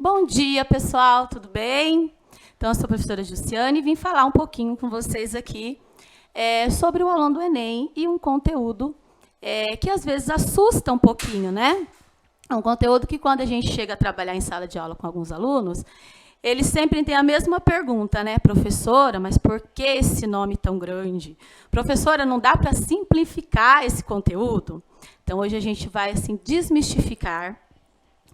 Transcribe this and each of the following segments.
Bom dia, pessoal, tudo bem? Então, eu sou a professora Jussiane e vim falar um pouquinho com vocês aqui sobre o aluno do Enem e um conteúdo que às vezes assusta um pouquinho, né? É um conteúdo que quando a gente chega a trabalhar em sala de aula com alguns alunos, eles sempre têm a mesma pergunta, né? Professora, mas por que esse nome tão grande? Professora, não dá para simplificar esse conteúdo? Então, hoje a gente vai, assim, desmistificar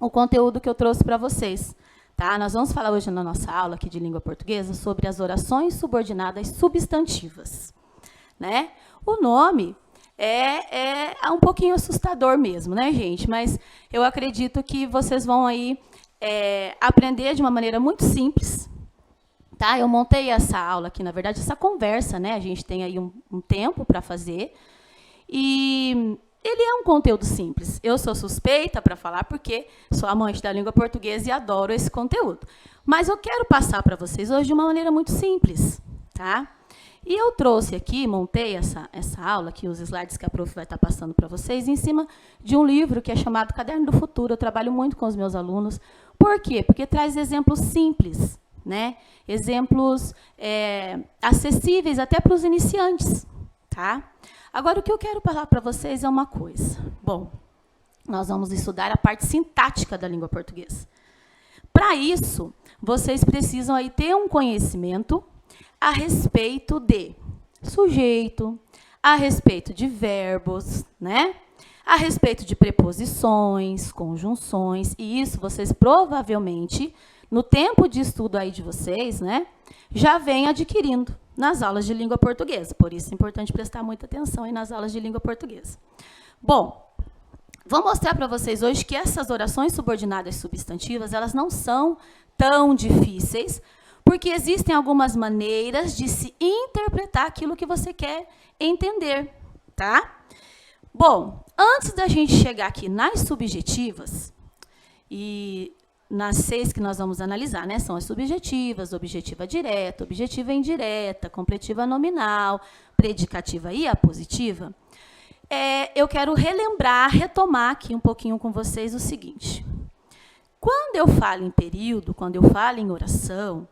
o conteúdo que eu trouxe para vocês. Tá? Nós vamos falar hoje na nossa aula aqui de língua portuguesa sobre as orações subordinadas substantivas. Né? O nome é um pouquinho assustador mesmo, né, gente? Mas eu acredito que vocês vão aí aprender de uma maneira muito simples. Tá? Eu montei essa aula aqui, na verdade, essa conversa, né? A gente tem aí um tempo para fazer. E ele é um conteúdo simples. Eu sou suspeita para falar porque sou amante da língua portuguesa e adoro esse conteúdo. Mas eu quero passar para vocês hoje de uma maneira muito simples, tá? E eu trouxe aqui, montei essa aula, aqui os slides que a prof vai estar passando para vocês, em cima de um livro que é chamado Caderno do Futuro. Eu trabalho muito com os meus alunos. Por quê? Porque traz exemplos simples, né? Exemplos acessíveis até para os iniciantes, tá? Agora, o que eu quero falar para vocês é uma coisa. Bom, nós vamos estudar a parte sintática da língua portuguesa. Para isso, vocês precisam aí ter um conhecimento a respeito de sujeito, a respeito de verbos, né? A respeito de preposições, conjunções, e isso vocês provavelmente, no tempo de estudo aí de vocês, né, já vem adquirindo nas aulas de língua portuguesa. Por isso é importante prestar muita atenção aí nas aulas de língua portuguesa. Bom, vou mostrar para vocês hoje que essas orações subordinadas substantivas, elas não são tão difíceis, porque existem algumas maneiras de se interpretar aquilo que você quer entender, tá? Bom, antes da gente chegar aqui nas subjetivas, e nas 6 que nós vamos analisar, né? São as subjetivas, objetiva direta, objetiva indireta, completiva nominal, predicativa e apositiva. Eu quero retomar aqui um pouquinho com vocês o seguinte. Quando eu falo em período, quando eu falo em oração,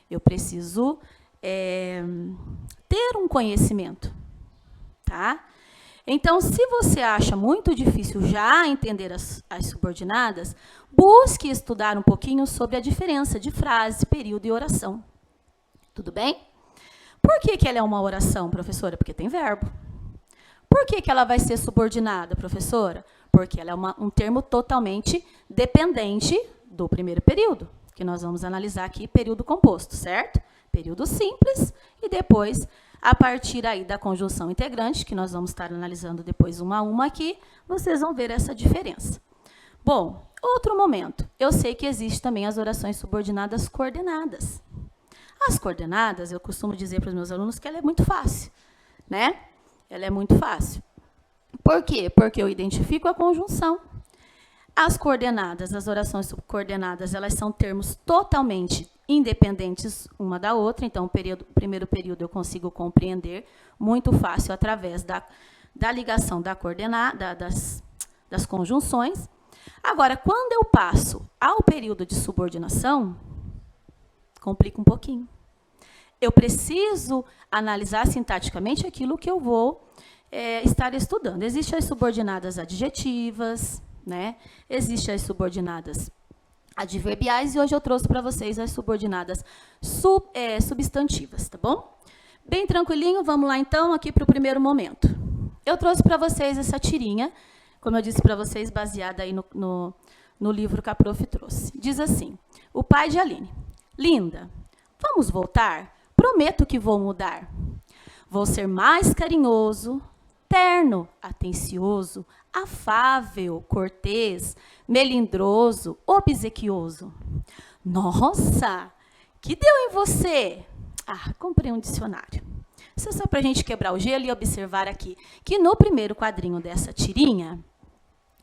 eu preciso ter um conhecimento, tá? Então, se você acha muito difícil já entender as subordinadas, busque estudar um pouquinho sobre a diferença de frase, período e oração. Tudo bem? Por que ela é uma oração, professora? Porque tem verbo. Por que ela vai ser subordinada, professora? Porque ela é um termo totalmente dependente do primeiro período, que nós vamos analisar aqui, período composto, certo? Período simples e depois, a partir aí da conjunção integrante, que nós vamos estar analisando depois uma a uma aqui, vocês vão ver essa diferença. Bom, outro momento. Eu sei que existe também as orações subordinadas coordenadas. As coordenadas, eu costumo dizer para os meus alunos que ela é muito fácil, né? Ela é muito fácil. Por quê? Porque eu identifico a conjunção. As coordenadas, as orações subcoordenadas, elas são termos totalmente independentes uma da outra. Então, o primeiro período eu consigo compreender muito fácil através da ligação da coordenada, das conjunções. Agora, quando eu passo ao período de subordinação, complica um pouquinho. Eu preciso analisar sintaticamente aquilo que eu vou estar estudando. Existem as subordinadas adjetivas, né? Existem as subordinadas adverbiais, e hoje eu trouxe para vocês as subordinadas substantivas, tá bom? Bem tranquilinho, vamos lá então aqui para o primeiro momento. Eu trouxe para vocês essa tirinha, como eu disse para vocês, baseada aí no livro que a prof trouxe. Diz assim, o pai de Aline: linda, vamos voltar? Prometo que vou mudar. Vou ser mais carinhoso, terno, atencioso, afável, cortês, melindroso, obsequioso. Nossa, que deu em você? Ah, comprei um dicionário. Isso é só para a gente quebrar o gelo e observar aqui que no primeiro quadrinho dessa tirinha,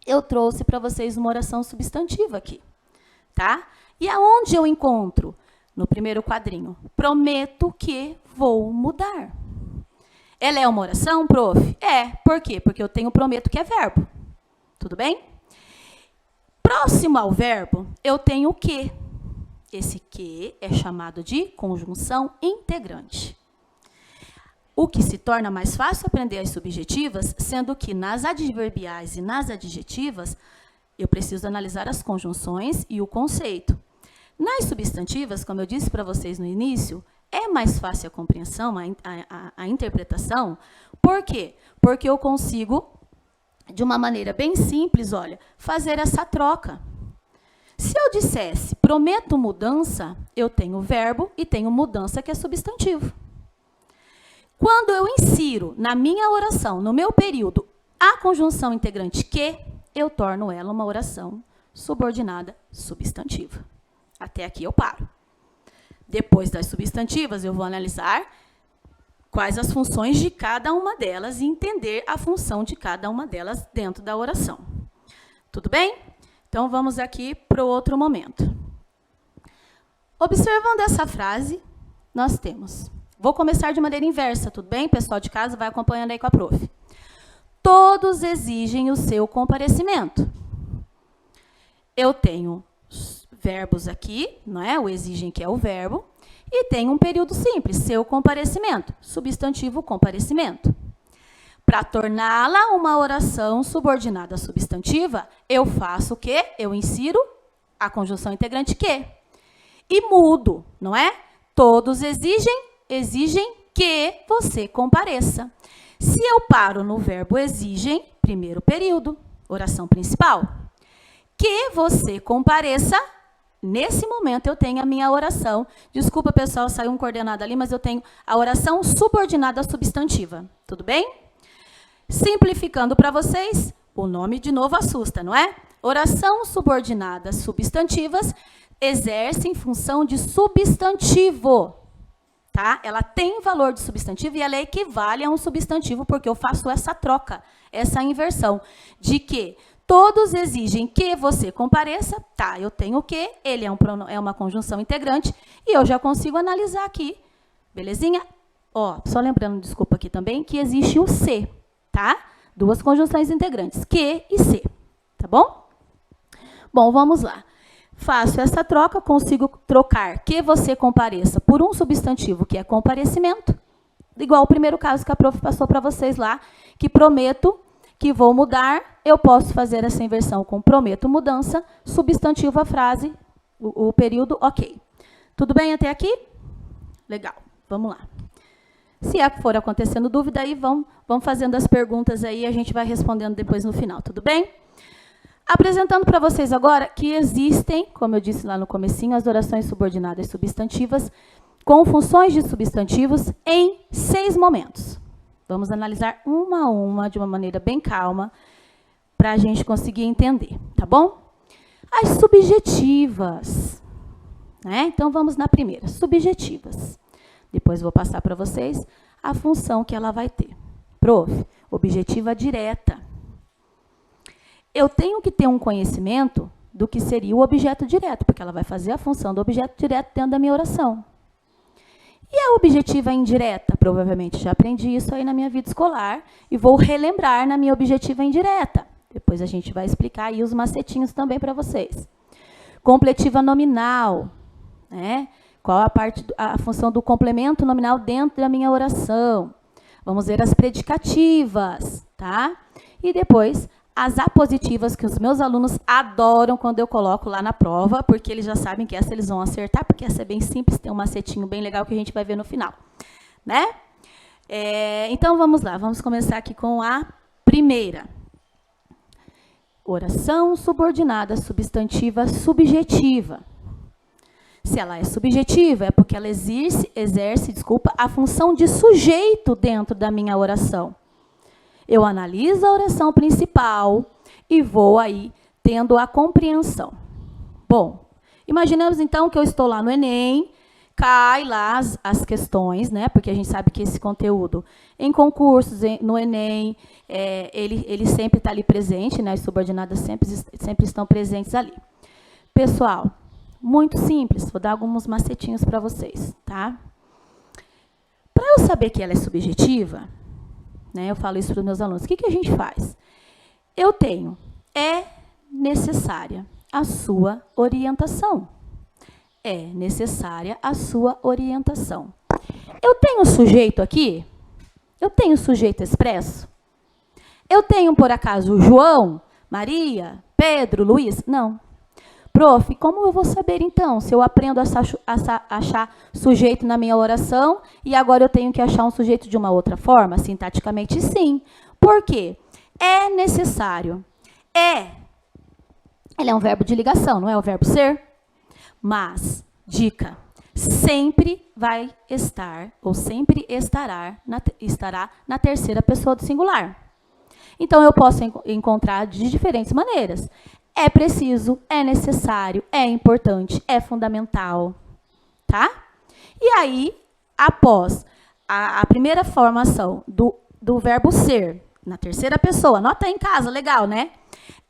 eu trouxe para vocês uma oração substantiva aqui, tá? E aonde eu encontro? No primeiro quadrinho, prometo que vou mudar. Ela é uma oração, prof? É. Por quê? Porque eu tenho prometo que é verbo. Tudo bem? Próximo ao verbo, eu tenho o que. Esse que é chamado de conjunção integrante. O que se torna mais fácil aprender as subjetivas, sendo que nas adverbiais e nas adjetivas, eu preciso analisar as conjunções e o conceito. Nas substantivas, como eu disse para vocês no início, é mais fácil a compreensão, a interpretação. Por quê? Porque eu consigo, de uma maneira bem simples, olha, fazer essa troca. Se eu dissesse, prometo mudança, eu tenho verbo e tenho mudança, que é substantivo. Quando eu insiro na minha oração, no meu período, a conjunção integrante que, eu torno ela uma oração subordinada substantiva. Até aqui eu paro. Depois das substantivas, eu vou analisar quais as funções de cada uma delas e entender a função de cada uma delas dentro da oração. Tudo bem? Então, vamos aqui para o outro momento. Observando essa frase, nós temos... Vou começar de maneira inversa, tudo bem? Pessoal de casa, vai acompanhando aí com a prof. Todos exigem o seu comparecimento. Eu tenho verbos aqui, não é? O exigem, que é o verbo, e tem um período simples, seu comparecimento, substantivo comparecimento. Para torná-la uma oração subordinada substantiva, eu faço o quê? Eu insiro a conjunção integrante que. E mudo, não é? Todos exigem que você compareça. Se eu paro no verbo exigem, primeiro período, oração principal. Que você compareça, nesse momento eu tenho a minha oração. Desculpa, pessoal, saiu um coordenado ali, mas eu tenho a oração subordinada substantiva. Tudo bem? Simplificando para vocês, o nome de novo assusta, não é? Oração subordinada substantivas exercem função de substantivo. Tá? Ela tem valor de substantivo e ela equivale a um substantivo, porque eu faço essa troca, essa inversão, de que todos exigem que você compareça, tá, eu tenho o que, ele é uma conjunção integrante, e eu já consigo analisar aqui, belezinha? Ó, só lembrando, desculpa aqui também, que existe o se, tá? Duas conjunções integrantes, que e se, tá bom? Bom, vamos lá. Faço essa troca, consigo trocar que você compareça por um substantivo, que é comparecimento, igual o primeiro caso que a prof passou para vocês lá, que prometo que vou mudar, eu posso fazer essa inversão com prometo mudança, substantivo a frase, o período, ok. Tudo bem até aqui? Legal, vamos lá. Se for acontecendo dúvida, aí vão fazendo as perguntas aí, a gente vai respondendo depois no final, tudo bem? Apresentando para vocês agora que existem, como eu disse lá no comecinho, as orações subordinadas substantivas com funções de substantivos em 6 momentos. Vamos analisar uma a uma, de uma maneira bem calma, para a gente conseguir entender, tá bom? As subjetivas, né? Então, vamos na primeira, subjetivas. Depois vou passar para vocês a função que ela vai ter. Prof, objetiva direta. Eu tenho que ter um conhecimento do que seria o objeto direto, porque ela vai fazer a função do objeto direto dentro da minha oração. E a objetiva indireta? Provavelmente já aprendi isso aí na minha vida escolar e vou relembrar na minha objetiva indireta. Depois a gente vai explicar aí os macetinhos também para vocês. Completiva nominal, né? Qual a função do complemento nominal dentro da minha oração? Vamos ver as predicativas, tá? E depois as apositivas, que os meus alunos adoram quando eu coloco lá na prova, porque eles já sabem que essa eles vão acertar, porque essa é bem simples, tem um macetinho bem legal que a gente vai ver no final, né? Então, vamos lá, vamos começar aqui com a primeira. Oração subordinada substantiva subjetiva. Se ela é subjetiva, é porque ela exerce, a função de sujeito dentro da minha oração. Eu analiso a oração principal e vou aí tendo a compreensão. Bom, imaginemos então que eu estou lá no Enem, cai lá as questões, né? Porque a gente sabe que esse conteúdo em concursos, no Enem, ele sempre está ali presente, né? As subordinadas sempre estão presentes ali. Pessoal, muito simples, vou dar alguns macetinhos para vocês, tá? Para eu saber que ela é subjetiva, né, eu falo isso para os meus alunos. O que a gente faz? Eu tenho, é necessária. a sua orientação. É necessária a sua orientação. Eu tenho sujeito aqui? Eu tenho sujeito expresso? Eu tenho, por acaso, João, Maria, Pedro, Luiz? Não. Prof, como eu vou saber, então, se eu aprendo a achar sujeito na minha oração e agora eu tenho que achar um sujeito de uma outra forma? Sintaticamente, sim. Por quê? É necessário. Ele é um verbo de ligação, não é o verbo ser? Mas, dica, sempre vai estar, ou sempre estará na terceira pessoa do singular. Então, eu posso encontrar de diferentes maneiras. É preciso, é necessário, é importante, é fundamental, tá? E aí, após a primeira formação do verbo ser, na terceira pessoa, anota aí em casa, legal, né?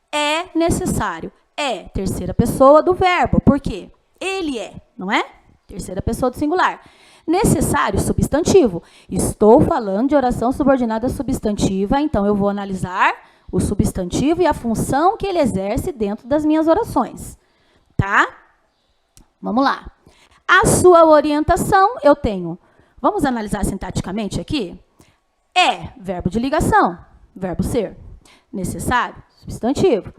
É necessário, é terceira pessoa do verbo, por quê? Ele é, não é? Terceira pessoa do singular. Necessário, substantivo. Estou falando de oração subordinada substantiva, então eu vou analisar o substantivo e a função que ele exerce dentro das minhas orações. Tá? Vamos lá. A sua orientação, eu tenho. Vamos analisar sintaticamente aqui? É verbo de ligação, verbo ser. Necessário, substantivo.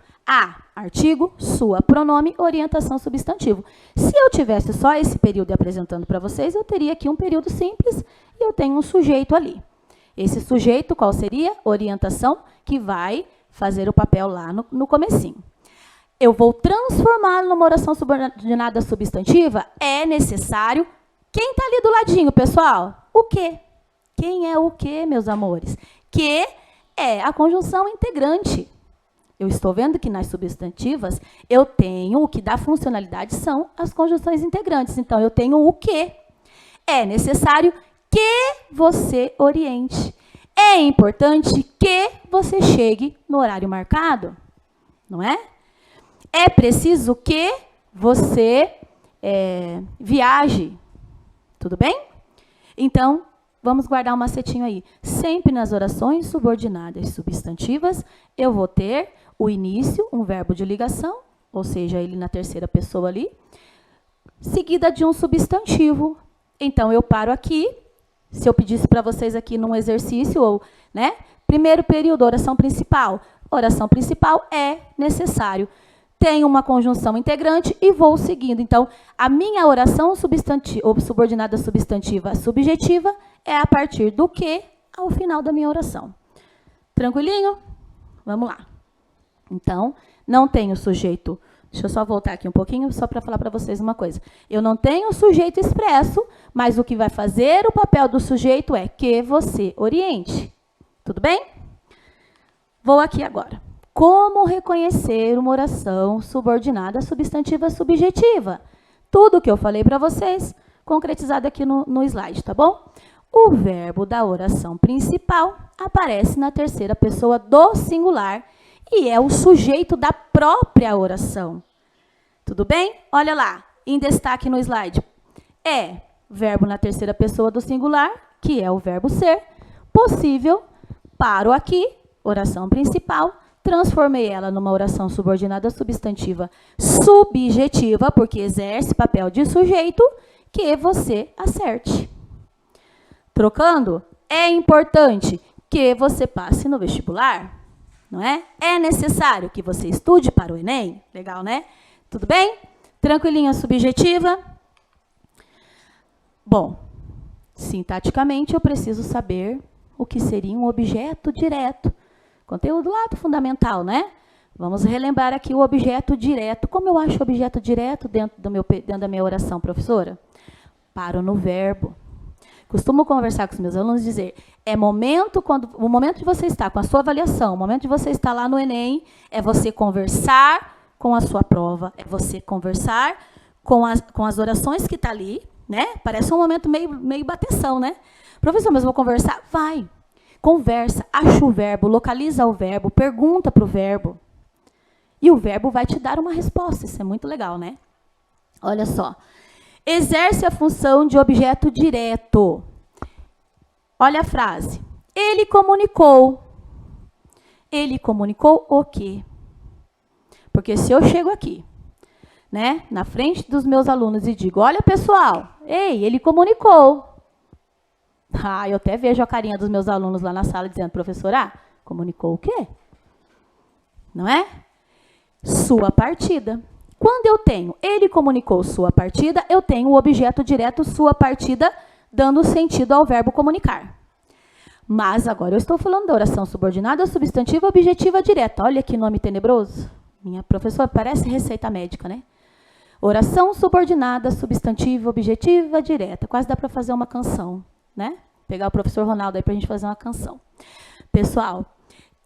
Artigo, sua, pronome, orientação, substantivo. Se eu tivesse só esse período apresentando para vocês, eu teria aqui um período simples e eu tenho um sujeito ali. Esse sujeito, qual seria? Orientação, que vai fazer o papel lá no comecinho. Eu vou transformá-lo numa oração subordinada substantiva. É necessário. Quem está ali do ladinho, pessoal? O quê? Quem é o quê, meus amores? Que é a conjunção integrante. Eu estou vendo que nas substantivas eu tenho o que dá funcionalidade são as conjunções integrantes. Então, eu tenho o que. É necessário que você oriente. É importante que você chegue no horário marcado, não é? É preciso que você viaje. Tudo bem? Então, vamos guardar um macetinho aí. Sempre nas orações subordinadas substantivas, eu vou ter o início, um verbo de ligação, ou seja, ele na terceira pessoa ali, seguida de um substantivo. Então, eu paro aqui. Se eu pedisse para vocês aqui num exercício, ou, né? Primeiro período, oração principal. Oração principal é necessário. Tenho uma conjunção integrante e vou seguindo. Então, a minha oração subordinada substantiva subjetiva é a partir do que ao final da minha oração. Tranquilinho? Vamos lá. Então, não tenho sujeito. Deixa eu só voltar aqui um pouquinho, só para falar para vocês uma coisa. Eu não tenho sujeito expresso, mas o que vai fazer o papel do sujeito é que você oriente. Tudo bem? Vou aqui agora. Como reconhecer uma oração subordinada substantiva subjetiva? Tudo que eu falei para vocês, concretizado aqui no slide, tá bom? O verbo da oração principal aparece na terceira pessoa do singular e é o sujeito da própria oração. Tudo bem? Olha lá, em destaque no slide. É verbo na terceira pessoa do singular, que é o verbo ser. Possível, paro aqui, oração principal, transformei ela numa oração subordinada substantiva subjetiva, porque exerce papel de sujeito, que você acerte. Trocando, é importante que você passe no vestibular, não é? É necessário que você estude para o Enem. Legal, né? Tudo bem? Tranquilinha subjetiva? Bom, sintaticamente eu preciso saber o que seria um objeto direto. Conteúdo lá do fundamental, né? Vamos relembrar aqui o objeto direto. Como eu acho o objeto direto dentro da minha oração, professora? Paro no verbo. Costumo conversar com os meus alunos e dizer, o momento de você estar com a sua avaliação, o momento de você estar lá no Enem, é você conversar com a sua prova, é você conversar com as orações que estão ali, né? Parece um momento meio bateção, né? Professor, mas eu vou conversar? Vai. Conversa, acha o verbo, localiza o verbo, pergunta para o verbo. E o verbo vai te dar uma resposta. Isso é muito legal, né? Olha só. Exerce a função de objeto direto. Olha a frase. Ele comunicou. Ele comunicou o quê? Porque se eu chego aqui né, na frente dos meus alunos e digo, olha, pessoal, ei, ele comunicou. Eu até vejo a carinha dos meus alunos lá na sala dizendo, professora, comunicou o quê? Não é? Sua partida. Quando eu tenho ele comunicou sua partida, eu tenho o objeto direto sua partida, dando sentido ao verbo comunicar. Mas agora eu estou falando da oração subordinada, substantiva, objetiva, direta. Olha que nome tenebroso. Minha professora, parece receita médica, né? Oração subordinada, substantiva, objetiva, direta. Quase dá para fazer uma canção, né? Pegar o professor Ronaldo aí para a gente fazer uma canção. Pessoal,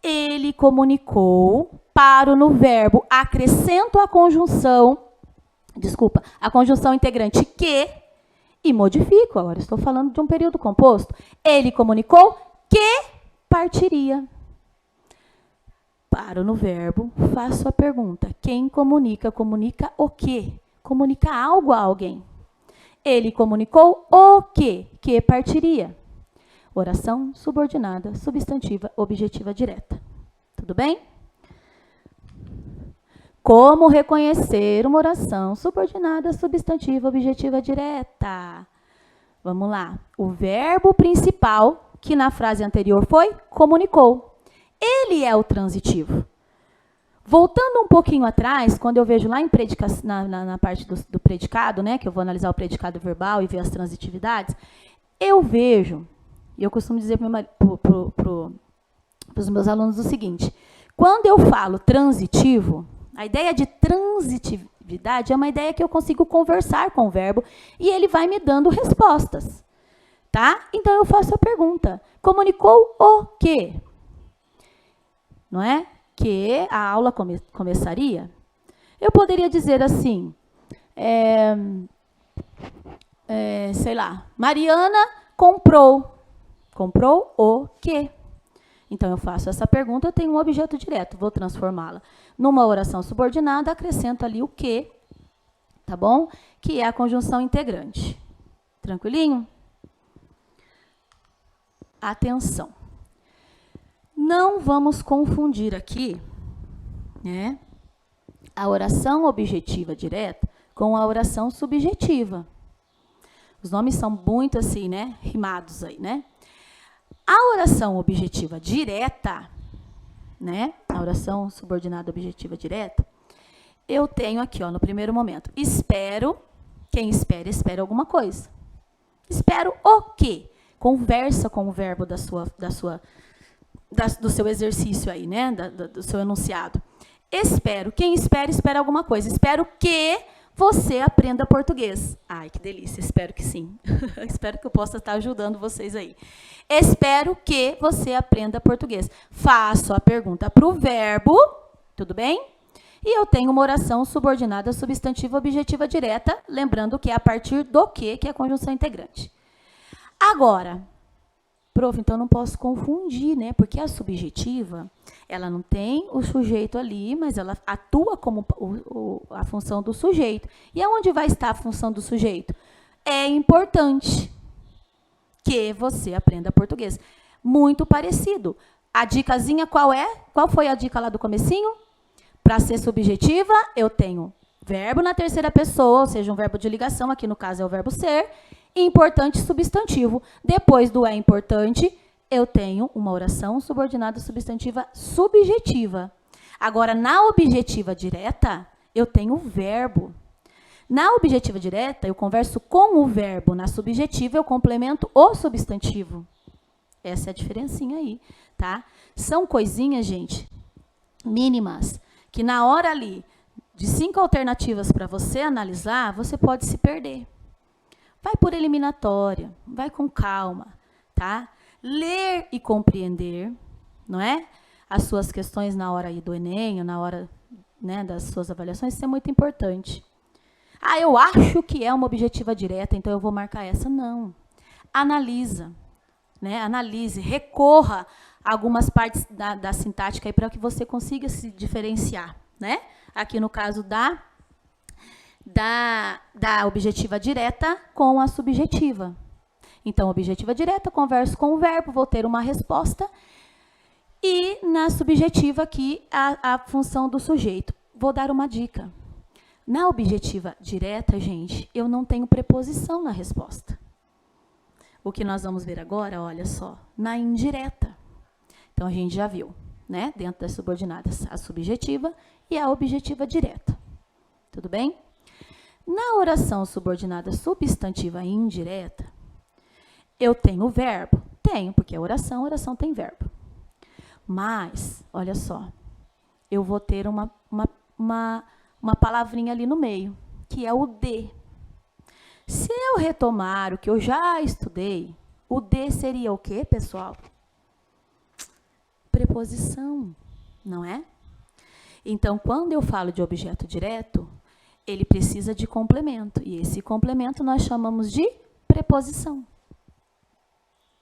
ele comunicou, paro no verbo, acrescento a conjunção integrante que e modifico. Agora estou falando de um período composto. Ele comunicou que partiria. Paro no verbo, faço a pergunta. Quem comunica? Comunica o quê? Comunica algo a alguém. Ele comunicou o quê? Que partiria. Oração subordinada, substantiva, objetiva, direta. Tudo bem? Como reconhecer uma oração subordinada, substantiva, objetiva, direta? Vamos lá. O verbo principal, que na frase anterior foi, comunicou. Ele é o transitivo. Voltando um pouquinho atrás, quando eu vejo lá em na parte do predicado, né, que eu vou analisar o predicado verbal e ver as transitividades, eu vejo, e eu costumo dizer para os meus alunos o seguinte, quando eu falo transitivo, a ideia de transitividade é uma ideia que eu consigo conversar com o verbo e ele vai me dando respostas, tá? Então, eu faço a pergunta, comunicou o quê? Não é? Que a aula começaria? Eu poderia dizer assim, sei lá, Mariana comprou. Comprou o quê? Então, eu faço essa pergunta, eu tenho um objeto direto, vou transformá-la numa oração subordinada, acrescento ali o que, tá bom? Que é a conjunção integrante. Tranquilinho? Atenção. Não vamos confundir aqui, né, a oração objetiva direta com a oração subjetiva. Os nomes são muito assim, né, rimados aí, né? A oração objetiva direta, né, a oração subordinada objetiva direta, eu tenho aqui, ó, no primeiro momento, espero, quem espera, espera alguma coisa. Espero o quê? Conversa com o verbo do seu exercício aí, né, do seu enunciado. Espero, quem espera, espera alguma coisa. Espero que você aprenda português. Ai, que delícia, espero que sim. Espero que eu possa estar ajudando vocês aí. Espero que você aprenda português. Faço a pergunta para o verbo, tudo bem? E eu tenho uma oração subordinada, substantiva, objetiva, direta, lembrando que é a partir do que é a conjunção integrante. Agora, prof, então não posso confundir, né? Porque a subjetiva, ela não tem o sujeito ali, mas ela atua como a função do sujeito. E aonde vai estar a função do sujeito? É importante que você aprenda português. Muito parecido. A dicasinha qual é? Qual foi a dica lá do comecinho? Para ser subjetiva, eu tenho verbo na terceira pessoa, ou seja, um verbo de ligação, aqui no caso é o verbo ser, importante substantivo. Depois do é importante, eu tenho uma oração subordinada substantiva subjetiva. Agora, na objetiva direta, eu tenho o verbo. Na objetiva direta, eu converso com o verbo. Na subjetiva, eu complemento o substantivo. Essa é a diferencinha aí, tá? São coisinhas, gente, mínimas, que na hora ali, de 5 alternativas para você analisar, você pode se perder. Vai por eliminatória, vai com calma, tá? Ler e compreender, não é? As suas questões na hora aí do Enem, ou na hora, né, das suas avaliações, isso é muito importante. Ah, eu acho que é uma objetiva direta, então eu vou marcar essa. Não. Analisa, né? Analise, recorra a algumas partes da sintática aí para que você consiga se diferenciar, né? Aqui no caso da objetiva direta com a subjetiva. Então, objetiva direta, converso com o verbo, vou ter uma resposta. E na subjetiva aqui, a função do sujeito. Vou dar uma dica. Na objetiva direta, gente, eu não tenho preposição na resposta. O que nós vamos ver agora, olha só, na indireta. Então, a gente já viu, né? Dentro das subordinadas, a subjetiva e a objetiva direta. Tudo bem? Na oração subordinada substantiva indireta, eu tenho o verbo? Tenho, porque é oração tem verbo. Mas, olha só, eu vou ter uma palavrinha ali no meio, que é o de. Se eu retomar o que eu já estudei, o de seria o quê, pessoal? Preposição, não é? Então, quando eu falo de objeto direto, ele precisa de complemento. E esse complemento nós chamamos de preposição.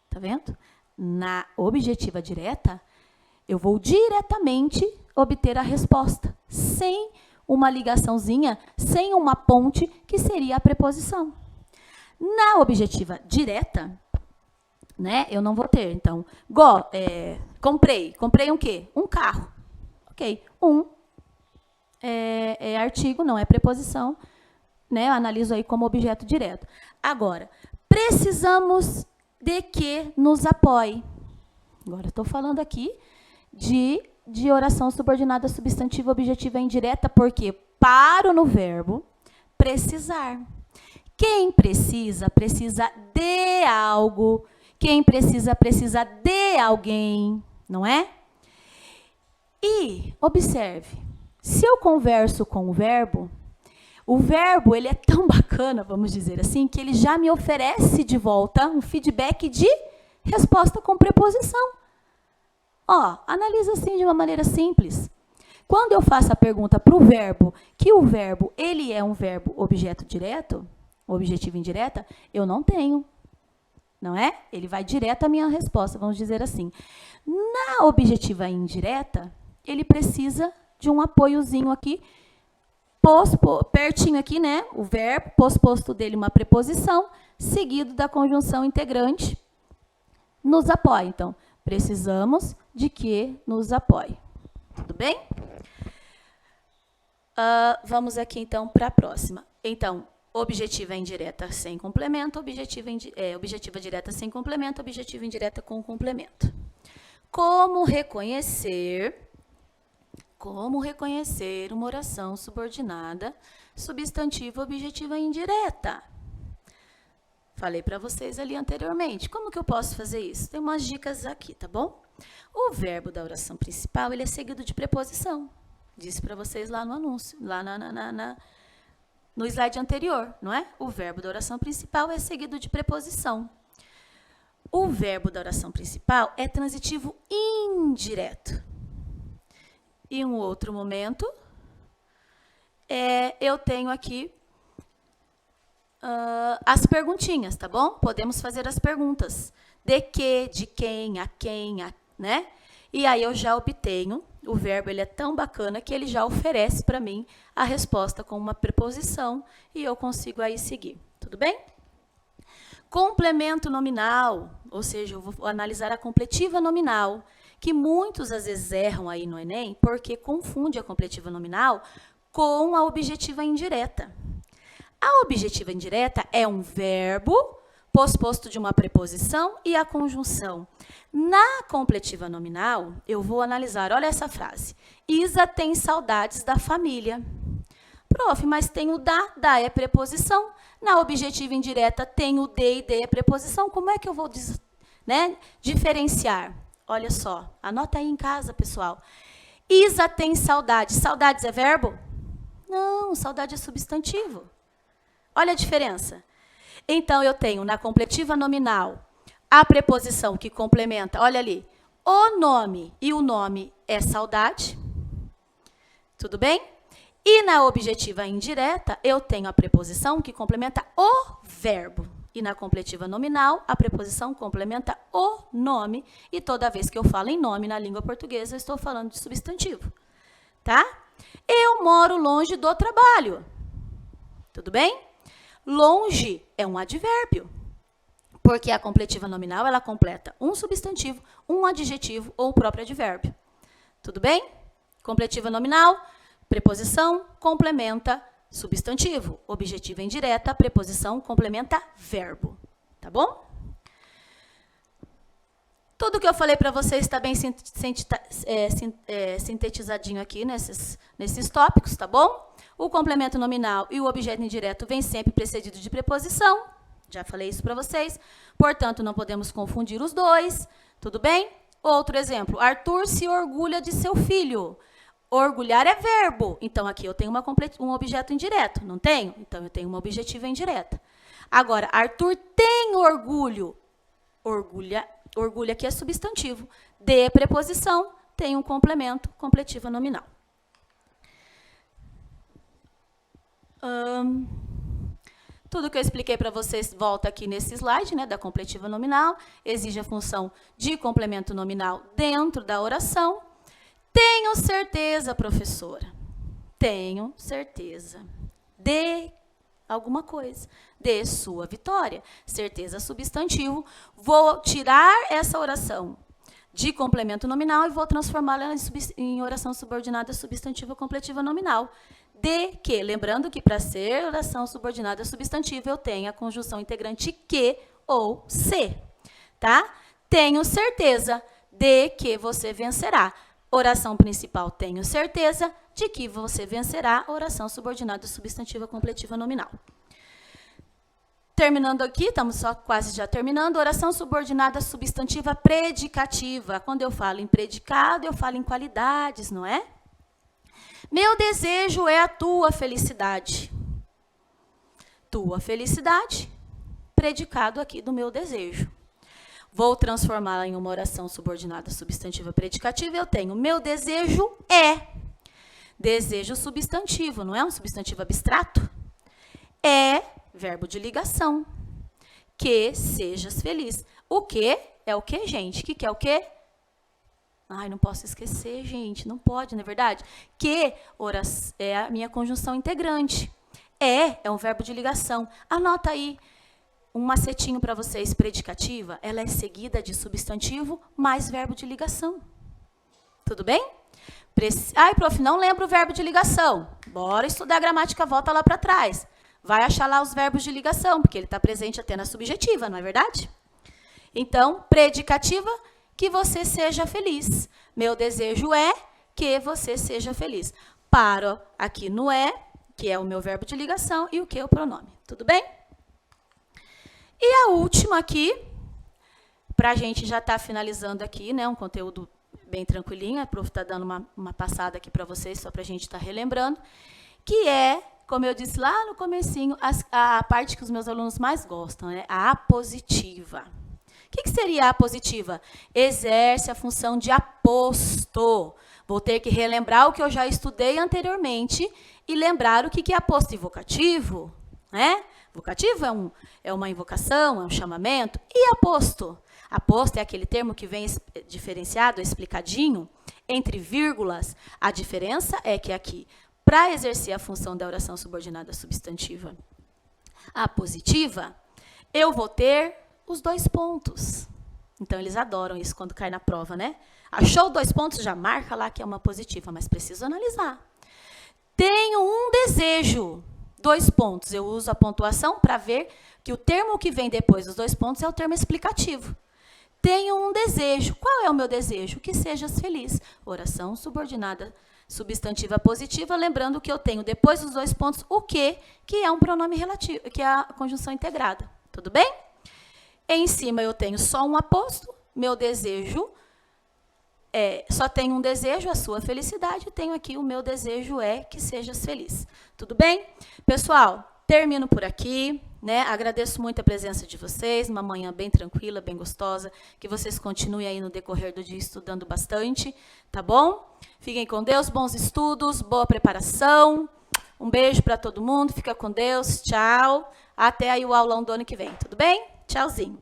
Tá vendo? Na objetiva direta, eu vou diretamente obter a resposta, sem uma ligaçãozinha, sem uma ponte, que seria a preposição. Na objetiva direta, né, eu não vou ter. Então, comprei um quê? Um carro. Ok, é artigo, não é preposição, né? Eu analiso aí como objeto direto. Agora, precisamos de que nos apoie. Agora, estou falando aqui de oração subordinada substantiva objetiva indireta, porque paro no verbo precisar. Quem precisa, precisa de algo. Quem precisa, precisa de alguém, não é? E, observe, se eu converso com o verbo ele é tão bacana, vamos dizer assim, que ele já me oferece de volta um feedback de resposta com preposição. Ó, analisa assim de uma maneira simples. Quando eu faço a pergunta para o verbo, que o verbo, ele é um verbo objeto direto, objetivo indireta, eu não tenho. Não é? Ele vai direto à minha resposta, vamos dizer assim. Na objetiva indireta, ele precisa de um apoiozinho aqui, pertinho aqui, né? O verbo, posposto dele uma preposição, seguido da conjunção integrante, nos apoia. Então, precisamos de que nos apoie. Tudo bem? Vamos aqui, então, para a próxima. Então, objetiva indireta sem complemento, objetiva direta sem complemento, objetiva indireta com complemento. Como reconhecer uma oração subordinada substantiva objetiva indireta? Falei para vocês ali anteriormente. Como que eu posso fazer isso? Tem umas dicas aqui, tá bom? O verbo da oração principal, ele é seguido de preposição. Disse para vocês lá no anúncio, lá no slide anterior, não é? O verbo da oração principal é seguido de preposição. O verbo da oração principal é transitivo indireto. Em um outro momento, eu tenho aqui as perguntinhas, tá bom? Podemos fazer as perguntas. De que, de quem, a quem, né? E aí eu já obtenho, o verbo ele é tão bacana que ele já oferece para mim a resposta com uma preposição e eu consigo aí seguir. Tudo bem? Complemento nominal, ou seja, eu vou analisar a completiva nominal, que muitos às vezes erram aí no Enem, porque confunde a completiva nominal com a objetiva indireta. A objetiva indireta é um verbo posposto de uma preposição e a conjunção. Na completiva nominal, eu vou analisar, olha essa frase. Isa tem saudades da família. Prof, mas tem o da é preposição. Na objetiva indireta tem o de e de é preposição. Como é que eu vou diferenciar? Olha só, anota aí em casa, pessoal. Isa tem saudades. Saudades é verbo? Não, saudade é substantivo. Olha a diferença. Então, eu tenho na completiva nominal a preposição que complementa, olha ali, o nome, e o nome é saudade. Tudo bem? E na objetiva indireta, eu tenho a preposição que complementa o verbo. E na completiva nominal, a preposição complementa o nome. E toda vez que eu falo em nome na língua portuguesa, eu estou falando de substantivo. Tá? Eu moro longe do trabalho. Tudo bem? Longe é um advérbio. Porque a completiva nominal, ela completa um substantivo, um adjetivo ou o próprio advérbio. Tudo bem? Completiva nominal, preposição, complementa substantivo. Objetiva indireta, preposição complementa verbo. Tá bom? Tudo que eu falei para vocês está bem sintetizadinho aqui nesses tópicos, tá bom? O complemento nominal e o objeto indireto vem sempre precedido de preposição. Já falei isso para vocês. Portanto, não podemos confundir os dois. Tudo bem? Outro exemplo. Arthur se orgulha de seu filho. Orgulhar é verbo. Então, aqui eu tenho um objeto indireto. Não tenho? Então, eu tenho uma objetiva indireta. Agora, Arthur tem orgulho. Orgulho aqui é substantivo. De preposição, tem um complemento, completiva nominal. Tudo que eu expliquei para vocês volta aqui nesse slide, né, da completiva nominal. Exige a função de complemento nominal dentro da oração. Tenho certeza, professora. Tenho certeza. De alguma coisa. De sua vitória. Certeza substantivo. Vou tirar essa oração de complemento nominal e vou transformá-la em oração subordinada substantiva completiva nominal. De que, lembrando que para ser oração subordinada substantiva eu tenho a conjunção integrante que ou se, tá? Tenho certeza de que você vencerá. Oração principal, tenho certeza de que você vencerá. Oração subordinada substantiva completiva nominal. Terminando aqui, estamos só quase já terminando. Oração subordinada substantiva predicativa. Quando eu falo em predicado, eu falo em qualidades, não é? Meu desejo é a tua felicidade. Tua felicidade, predicado aqui do meu desejo. Vou transformá-la em uma oração subordinada substantiva predicativa. Eu tenho meu desejo é. Desejo substantivo, não é um substantivo abstrato? É verbo de ligação. Que sejas feliz. O que é o que, gente? Que é o que? Ai, não posso esquecer, gente. Não pode, não é verdade? Que é a minha conjunção integrante. É um verbo de ligação. Anota aí um macetinho para vocês. Predicativa, ela é seguida de substantivo mais verbo de ligação. Tudo bem? Ai, prof, não lembro o verbo de ligação. Bora estudar a gramática, volta lá para trás. Vai achar lá os verbos de ligação, porque ele está presente até na subjetiva, não é verdade? Então, predicativa, que você seja feliz. Meu desejo é que você seja feliz. Paro aqui no é, que é o meu verbo de ligação, e o que é o pronome. Tudo bem? E a última aqui, para a gente já estar finalizando aqui, né, um conteúdo bem tranquilinho, a prof está dando uma passada aqui para vocês, só para a gente estar relembrando, que é, como eu disse lá no comecinho, a parte que os meus alunos mais gostam, né, a apositiva. O que seria a apositiva? Exerce a função de aposto. Vou ter que relembrar o que eu já estudei anteriormente e lembrar o que é aposto e vocativo, né? Vocativo é uma invocação, é um chamamento. E aposto? Aposto é aquele termo que vem diferenciado, explicadinho, entre vírgulas. A diferença é que aqui, para exercer a função da oração subordinada substantiva apositiva, eu vou ter os 2 pontos. Então, eles adoram isso quando cai na prova, né? Achou 2 pontos, já marca lá que é uma positiva, mas preciso analisar. Tenho um desejo, 2 pontos. Eu uso a pontuação para ver que o termo que vem depois dos 2 pontos é o termo explicativo. Tenho um desejo. Qual é o meu desejo? Que sejas feliz. Oração subordinada substantiva positiva, lembrando que eu tenho depois dos 2 pontos o que é um pronome relativo, que é a conjunção integrada. Tudo bem? Em cima eu tenho só um aposto, meu desejo, só tenho um desejo, a sua felicidade, tenho aqui o meu desejo é que sejas feliz. Tudo bem? Pessoal, termino por aqui, né? Agradeço muito a presença de vocês, uma manhã bem tranquila, bem gostosa, que vocês continuem aí no decorrer do dia estudando bastante, tá bom? Fiquem com Deus, bons estudos, boa preparação, um beijo para todo mundo, fica com Deus, tchau, até aí o aulão do ano que vem, tudo bem? Tchauzinho.